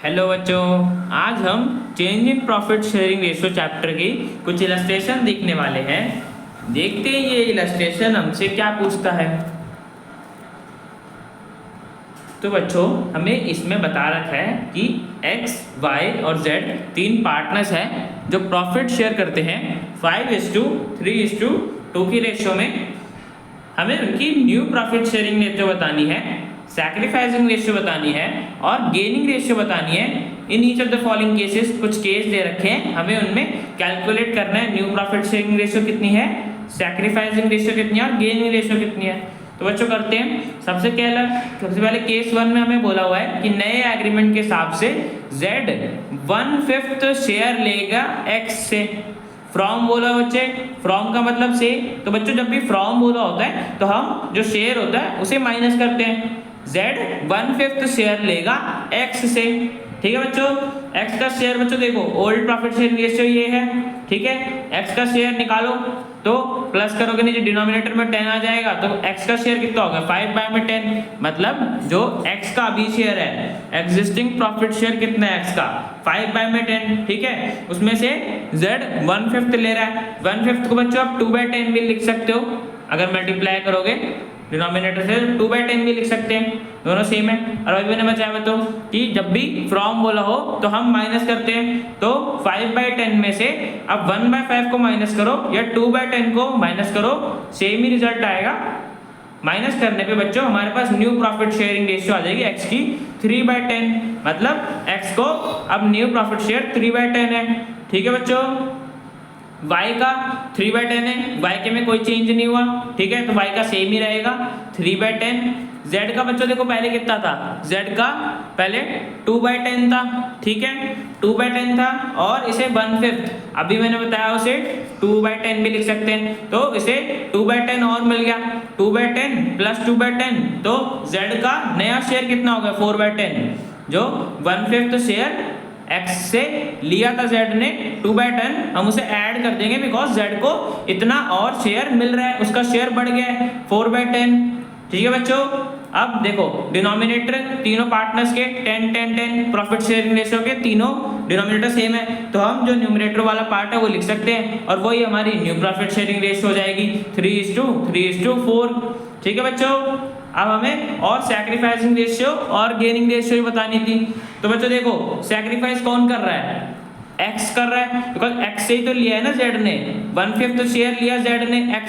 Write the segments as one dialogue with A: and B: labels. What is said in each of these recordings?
A: Hello बच्चों, आज हम change in profit sharing ratio chapter की कुछ इलस्ट्रेशन देखने वाले हैं। देखते हैं ये इलस्ट्रेशन हमसे क्या पूछता है। तो बच्चों, हमें इसमें बता रखा है कि x, y और z तीन पार्टनर्स हैं जो प्रॉफिट शेयर करते हैं 5:3:2 की रेशियो में। हमें उनकी न्यू प्रॉफिट शेयरिंग रेशियो बतानी है, सैक्रिफाइसिंग रेशियो बतानी है और गेनिंग रेशियो बतानी है। In each of the following cases कुछ केस दे रखे हैं, हमें उनमें कैलकुलेट करना है न्यू प्रॉफिट शेयरिंग रेशियो कितनी है, सैक्रिफाइसिंग रेशियो कितनी है और गेनिंग रेशियो कितनी है। तो बच्चों करते हैं। सबसे पहले केस 1 में हमें बोला हुआ है कि नए एग्रीमेंट के हिसाब से Z 1/5 शेयर लेगा X से। फ्रॉम बोला बच्चे, फ्रॉम का मतलब से। तो बच्चों जब भी फ्रॉम बोला होता है तो हम जो शेयर होता है उसे माइनस करते हैं। Z 1/5 शेयर लेगा X से, ठीक है बच्चों। X का शेयर बच्चों देखो ओल्ड प्रॉफिट शेयरिंग रेशियो ये है, ठीक है। X का शेयर निकालो तो प्लस करोगे नीचे डिनोमिनेटर में 10 आ जाएगा, तो x का शेयर कितना होगा 5/10। मतलब जो x का अभी शेयर है, एग्जिस्टिंग प्रॉफिट शेयर कितना है x का 5/10, ठीक है। उसमें से z 1/5 ले रहा है। 1/5 को बच्चों आप 2/10 भी लिख सकते हो, अगर मल्टीप्लाई करोगे डिनोमिनेटर से 2/10 भी लिख सकते हैं, दोनों सेम है। और अभी मैंने बताया तो कि जब भी फ्रॉम बोला हो तो हम माइनस करते हैं। तो 5/10 में से अब 1/5 को माइनस करो या 2/10 को माइनस करो, सेम ही रिजल्ट आएगा। माइनस करने पे बच्चों हमारे पास न्यू प्रॉफिट शेयरिंग रेशियो आ जाएगी x की 3/10। मतलब x को अब न्यू प्रॉफिट शेयर 3/10 है, ठीक है बच्चों। y का 3/10 है, y के में कोई चेंज नहीं हुआ, ठीक है, तो y का सेम ही रहेगा 3/10। z का बच्चों देखो पहले कितना था, z का पहले 2/10 था, ठीक है, 2/10 था और इसे 1/5 अभी मैंने बताया उसे 2/10 भी लिख सकते हैं। तो इसे 2/10 और मिल गया, 2/10 प्लस 2/10, तो z का नया शेयर कितना होगा 4/10, जो 1/5 शेयर x से लिया था z ने 2/10, हम उसे ऐड कर देंगे बिकॉज z को इतना और शेयर मिल रहा है, उसका शेयर बढ़ गया है 4/10, ठीक है बच्चों। अब देखो डिनोमिनेटर तीनों पार्टनर्स के 10-10-10 प्रॉफिट शेयरिंग रेशियो के तीनों डिनोमिनेटर सेम है, तो हम जो न्यूमरेटर वाला पार्ट है वो लिख सकते हैं और वही हमारी न्यू प्रॉफिट शेयरिंग रेशियो हो जाएगी 3:3:4, ठीक है बच्चों। अब हमें और सैक्रिफाइसिंग रेशियो और गेनिंग रेशियो भी बतानी थी। तो बच्चों देखो सैक्रिफाइस कौन कर रहा है, x कर रहा है, बिकॉज x से ही तो लिया है ना z ने, 1/5 तो शेयर लिया z ने x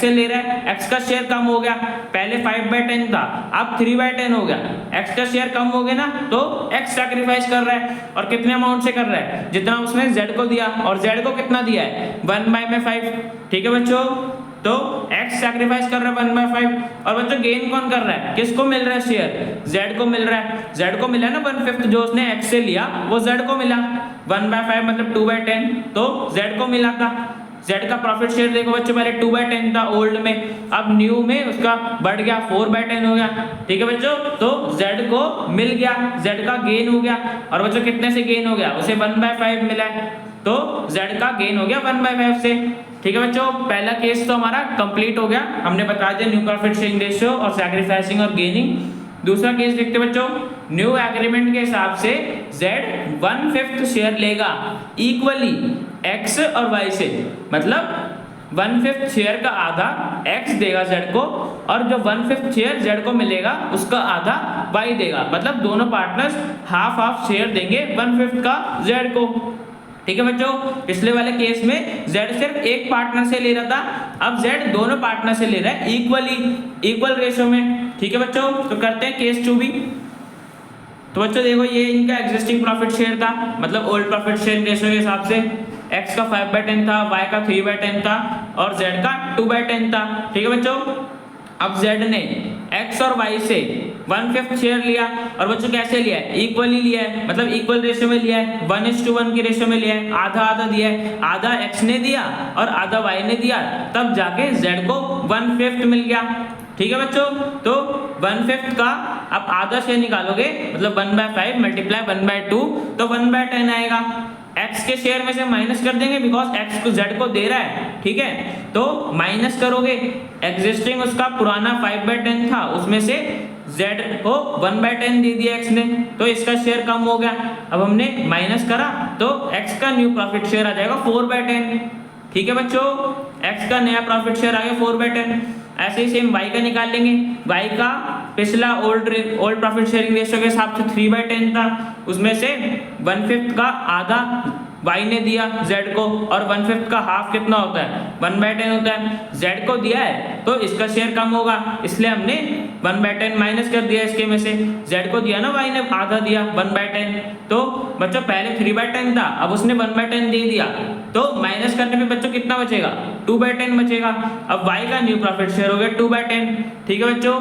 A: से ले रहा है। x का शेयर कम हो गया, पहले 5/10 था अब 3/10 हो गया, x का शेयर कम हो गया ना, तो x सैक्रिफाइस कर रहा है। और कितने अमाउंट से कर रहा है, जितना उसने z को दिया, और z को कितना दिया है 1/5, ठीक है बच्चों। तो x सैक्रिफाइस कर रहा है 1/5। और बच्चों गेन कौन कर रहा है, किसको मिल रहा है शेयर, z को मिल रहा है, z को मिला ना 1/5 जो उसने x से लिया वो z को मिला 1/5 मतलब 2/10, तो z को मिला था। z का प्रॉफिट शेयर देखो बच्चों पहले 2/10 था ओल्ड में, अब न्यू में उसका बढ़ गया 4/10 हो गया, ठीक है बच्चों। तो z को मिल गया, z का गेन हो गया। और बच्चों कितने से गेन हो गया, उसे 1/5 मिला है, तो z का गेन हो गया 1/5 से, ठीक है बच्चों। पहला केस तो हमारा कंप्लीट हो गया, हमने बता दिया न्यू प्रॉफिट शेयरिंग रेशियो और सैक्रिफाइसिंग और गेनिंग। दूसरा केस देखते बच्चों, न्यू एग्रीमेंट के हिसाब से z 1/5 शेयर लेगा इक्वली x और y से। मतलब 1/5 शेयर का आधा x देगा z को और जो 1/5 शेयर z को मिलेगा उसका आधा y देगा। मतलब दोनों पार्टनर्स हाफ हाफ शेयर देंगे 1/5 का z को, ठीक है बच्चों। पिछले वाले केस में z सिर्फ एक पार्टनर से ले रहा था, अब z दोनों पार्टनर से ले रहा है इक्वल रेशियो में, ठीक है बच्चों। तो करते हैं केस 2 भी। तो बच्चों देखो ये इनका एग्जिस्टिंग प्रॉफिट शेयर था, मतलब ओल्ड प्रॉफिट शेयर रेशियो के हिसाब से x का 5/10 था, y का 3/10 था और z का 2/10 था, ठीक है बच्चों। अब z ने x और y से 1/5 शेयर लिया और बच्चों कैसे लिया है, इक्वली लिया है, मतलब इक्वल रेशियो में लिया है, 1:1 की रेशियो में लिया है, आधा आधा दिया है, आधा x ने दिया और आधा y ने दिया, तब जाके z को 1/5 मिल गया, ठीक है बच्चों। तो 1/5 का आप आधा शेयर निकालोगे मतलब 1/5 मल्टीप्लाई 1/2 तो 1/10 आएगा। x के शेयर में से माइनस कर देंगे बिकॉज x को z को दे रहा है, ठीक है। तो माइनस करोगे, एग्जिस्टिंग उसका पुराना 5/10 था, उसमें से z को 1/10 दे दिया x ने, तो इसका शेयर कम हो गया। अब हमने माइनस करा तो x का न्यू प्रॉफिट शेयर आ जाएगा 4/10, ठीक है बच्चों। x का नया प्रॉफिट शेयर आ गया 4/10। ऐसे ही सेम y का निकाल लेंगे। y का पिछला ओल्ड प्रॉफिट शेयरिंग रेशियो के हिसाब से 3/10 था, उसमें से 1/5 का आधा y ने दिया z को, और 1/5 का हाफ कितना होता है, 1/10 होता है। z को दिया है तो इसका शेयर कम होगा, इसलिए हमने 1/10 माइनस कर दिया इसके में से। z को दिया ना y ने, आधा दिया 1/10, तो बच्चों पहले 3/10 था, अब उसने 1/10 दे दिया, तो माइनस करने पे बच्चों कितना बचेगा, 2/10 बचेगा। अब y का न्यू प्रॉफिट शेयर हो गया 2/10, ठीक है बच्चों।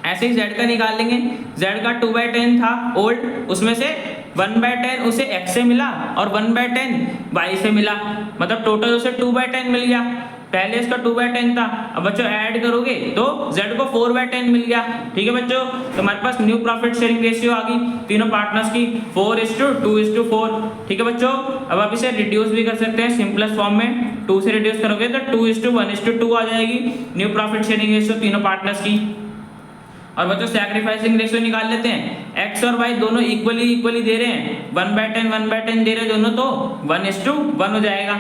A: ऐसे ही z का निकाल लेंगे। z का 2/10 था ओल्ड, उसमें से 1/10 उसे x से मिला और 1/10 y से मिला, मतलब टोटल उसे 2/10 मिल गया। पहले इसका 2/10 था, अब बच्चों ऐड करोगे तो z को 4/10 मिल गया, ठीक है बच्चों। तो हमारे पास न्यू प्रॉफिट शेयरिंग रेशियो आ गई तीनों पार्टनर्स की 4:2:4, ठीक है बच्चों। अब आप इसे रिड्यूस भी कर सकते हैं सिंपलेस्ट फॉर्म में, 2 से रिड्यूस करोगे तो 2:1:2 आ जाएगी न्यू प्रॉफिट शेयरिंग रेशियो तीनों पार्टनर्स की। और बच्चों सैक्रिफाइसिंग रेशियो निकाल लेते हैं। x और y दोनों इक्वली दे रहे हैं, 1/10 दे रहे हैं दोनों, तो 1:1 हो जाएगा,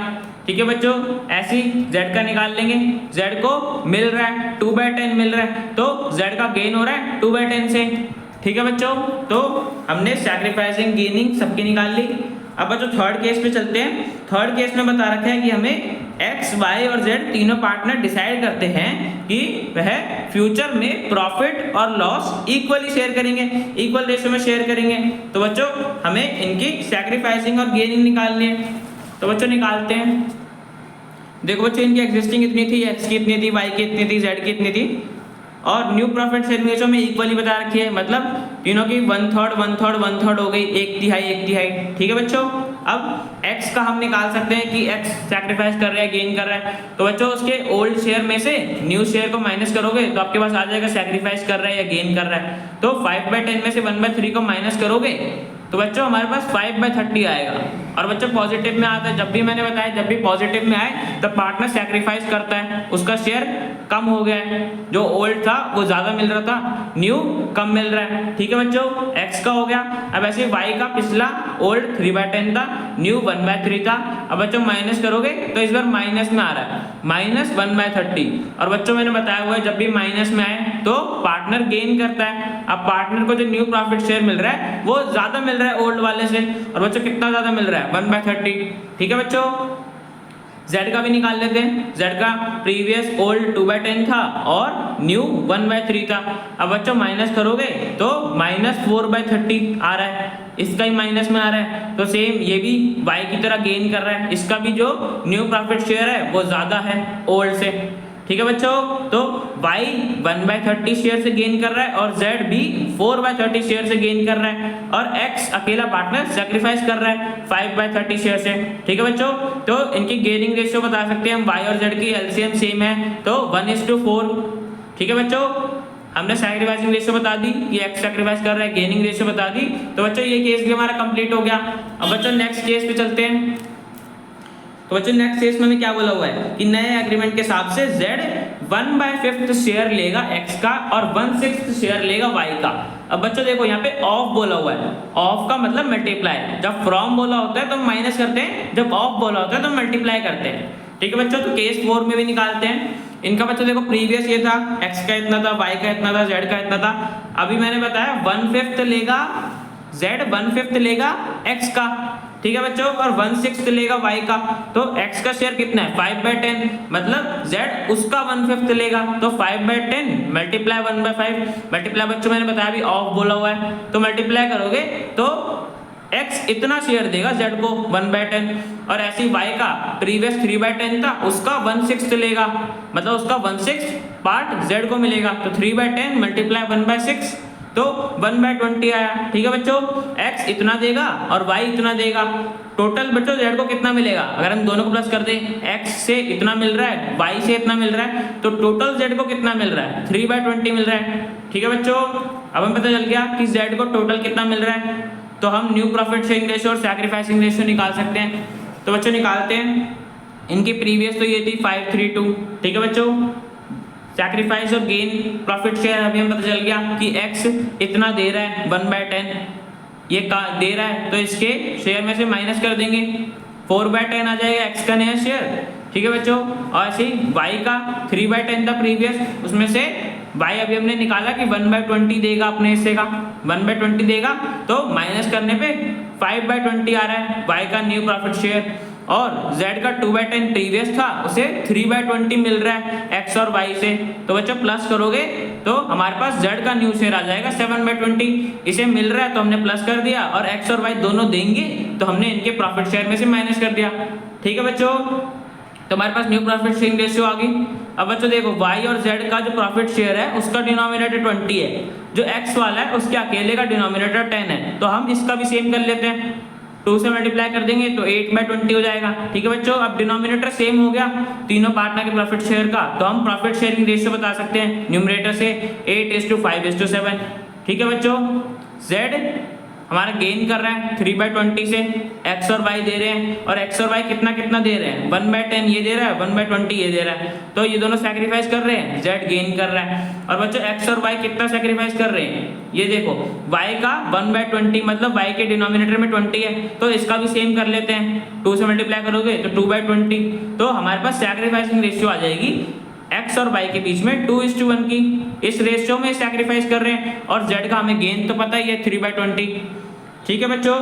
A: ठीक है बच्चों। ऐसे ही z का निकाल लेंगे। z को मिल रहा है 2/10 मिल रहा है, तो z का गेन हो रहा है 2/10 से, ठीक है बच्चों। तो हमने सैक्रिफाइसिंग गेनिंग सबकी निकाल ली। अब बच्चों थर्ड केस पे चलते हैं। थर्ड केस में बता रखा है कि हमें x, y और z तीनों पार्टनर डिसाइड करते हैं कि वह फ्यूचर में प्रॉफिट और लॉस इक्वली शेयर करेंगे, इक्वल रेशियो में शेयर करेंगे। तो बच्चों हमें इनकी सैक्रिफाइसिंग और गेनिंग निकालनी है, तो बच्चों निकालते हैं। देखो बच्चों इनकी एग्जिस्टिंग इतनी थी, x की इतनी थी, y की इतनी थी, z की इतनी थी, और न्यू प्रॉफिट शेयरिंग रेशियो में इक्वली बता रखी है, मतलब तीनों की 1/3 हो गई, 1/3, ठीक है बच्चों। अब x का हम निकाल सकते हैं कि x सैक्रिफाइस कर रहा है, गेन कर रहा है, तो बच्चों उसके ओल्ड शेयर में से न्यू शेयर को माइनस करोगे तो आपके पास आ जाएगा सैक्रिफाइस कर रहा है या गेन कर रहा है। तो 5/10 में से 1/3 को माइनस करोगे तो बच्चों हमारे पास 5/30 आएगा। और बच्चों पॉजिटिव में आता है, जब भी मैंने बताया जब भी पॉजिटिव में आए तब पार्टनर सैक्रिफाइस करता है, उसका शेयर कम हो गया है, जो ओल्ड था वो ज्यादा मिल रहा था, न्यू कम मिल रहा है, ठीक है बच्चों। x का हो गया। अब ऐसे y का पिछला ओल्ड 3/10 था, न्यू 1/3 था। अब बच्चों माइनस करोगे तो इस बार माइनस में आ रहा है, -1/30। और बच्चों मैंने बताया हुआ है जब भी माइनस में आए तो पार्टनर गेन करता है। अब पार्टनर को जो न्यू प्रॉफिट शेयर मिल रहा है वो ज्यादा मिल रहा है ओल्ड वाले से, और बच्चों कितना ज्यादा मिल रहा है, 1/30, ठीक है बच्चों। z का भी निकाल लेते हैं। z का प्रीवियस ओल्ड 2/10 था और न्यू 1/3 था। अब बच्चों माइनस करोगे तो -4/30 आ रहा है, इसका ही माइनस में आ रहा है, तो सेम ये भी y की तरह गेन कर रहा है, इसका भी जो न्यू प्रॉफिट शेयर है वो ज्यादा है ओल्ड से, ठीक है बच्चों। तो y 1/30 शेयर से गेन कर रहा है और z भी 4/30 शेयर से गेन कर रहा है, और x अकेला पार्टनर सैक्रिफाइस कर रहा है 5/30 शेयर से, ठीक है बच्चों। तो इनकी गेनिंग रेशियो बता सकते हैं हम, y और z की एलसीएम सेम है तो 1:4, ठीक है बच्चों। हमने सैक्रिफाइसिंग रेशियो बता दी कि x सैक्रिफाइस कर रहा है, गेनिंग रेशियो बता दी, तो बच्चों ये केस भी हमारा कंप्लीट हो गया। अब बच्चों नेक्स्ट केस पे चलते हैं। तो बच्चों नेक्स्ट केस में क्या बोला हुआ है कि नए एग्रीमेंट के हिसाब से z 1/5 शेयर लेगा x का और 1/6 शेयर लेगा y का। अब बच्चों देखो यहाँ पे ऑफ बोला हुआ है, ऑफ का मतलब मल्टीप्लाई, जब फ्रॉम बोला होता है तो हम माइनस करते हैं, जब ऑफ बोला होता है तो मल्टीप्लाई करते हैं, ठीक है बच्चों। तो केस 4 में भी निकालते हैं इनका। बच्चों देखो प्रीवियस ये था, x का इतना था, y का इतना था, z का इतना था। अभी मैंने बताया 1/5 लेगा z, 1/5 लेगा x का, ठीक है बच्चों, और 1/6 लेगा y का। तो x का शेयर कितना है 5/10, मतलब z उसका 1/5 लेगा, तो 5/10 मल्टीप्लाई 1/5, मल्टीप्लाई बच्चों मैंने बताया अभी ऑफ बोला हुआ है, तो मल्टीप्लाई करोगे तो x इतना शेयर देगा z को 1/10, और ऐसे ही y का प्रीवियस 3/10 था, उसका 1/6 लेगा, मतलब उसका 1/6 पार्ट z को मिलेगा, तो 3/10 मल्टीप्लाई 1/6 तो 1/20 आया, ठीक है बच्चों। x इतना देगा और y इतना देगा, टोटल बच्चों z को कितना मिलेगा, अगर हम दोनों को प्लस कर दें, x से इतना मिल रहा है, y से इतना मिल रहा है, तो टोटल z को कितना मिल रहा है 3/20 मिल रहा है, ठीक है बच्चों। अब हमें पता चल गया कि z को टोटल कितना मिल रहा है, तो हम न्यू प्रॉफिट शेयरिंग रेशियो और सैक्रिफाइसिंग रेशियो निकाल सकते हैं। तो बच्चों निकालते हैं। इनकी प्रीवियस तो ये थी 5:3:2, ठीक है बच्चों। सैक्रिफाइस और गेन प्रॉफिट शेयर अभी हमें पता चल गया कि x इतना दे रहा है 1/10 ये दे रहा है, तो इसके शेयर में से माइनस कर देंगे, 4/10 आ जाएगा x का नया शेयर, ठीक है बच्चों। और ऐसे ही y का 3/10 था प्रीवियस, उसमें से y अभी हमने निकाला कि 1/20 देगा अपने हिस्से का, 1/20 देगा, तो माइनस करने पे 5/20 आ रहा है y का न्यू प्रॉफिट शेयर। और z का 2/10 प्रीवियस था, उसे 3/20 मिल रहा है x और y से। तो बच्चों प्लस करोगे तो हमारे पास z का न्यू शेयर आ जाएगा 7/20, इसे मिल रहा है तो हमने प्लस कर दिया, और x और y दोनों देंगे तो हमने इनके प्रॉफिट शेयर में से माइनस कर दिया, ठीक है बच्चों। तो हमारे पास न्यू प्रॉफिट शेयरिंग रेशियो आ गई। अब बच्चों देखो y और z का जो प्रॉफिट शेयर है उसका डिनोमिनेटर 20 है, जो x वाला है उसके अकेले का डिनोमिनेटर 10 है, तो हम इसका भी सेम कर लेते हैं, 2 से मल्टीप्लाई कर देंगे तो 8/20 हो जाएगा, ठीक है बच्चों। अब डिनोमिनेटर सेम हो गया तीनों पार्टनर के प्रॉफिट शेयर का, तो हम प्रॉफिट शेयरिंग रेशियो बता सकते हैं न्यूमरेटर से 8:5:7, ठीक है बच्चों। z हमारा गेन कर रहा है 3/20 से, x और y दे रहे हैं, और x और y कितना कितना दे रहे हैं, 1/10 ये दे रहा है, 1/20 ये दे रहा है, तो ये दोनों सैक्रिफाइस कर रहे हैं, z गेन कर रहा है। और बच्चों x और y कितना सैक्रिफाइस कर रहे हैं, ये देखो y का 1/20 मतलब y के डिनोमिनेटर में 20 है, तो इसका भी सेम कर लेते हैं, 2 से मल्टीप्लाई करोगे तो 2/20, तो हमारे पास सैक्रिफाइसिंग रेशियो आ जाएगी x और y के बीच में 2:1 की। इस रेशियो में सैक्रिफाइस कर रहे हैं, और z का हमें गेन तो पता ही है 3/20, ठीक है बच्चों।